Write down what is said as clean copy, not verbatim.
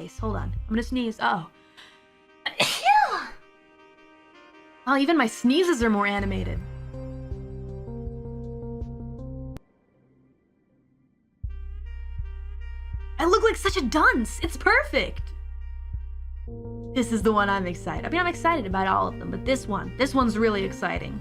face. Hold on. I'm gonna sneeze. Oh. Oh, even my sneezes are more animated. I look like such a dunce. It's perfect. This is the one I'm excited. I mean, I'm excited about all of them, but this one's really exciting.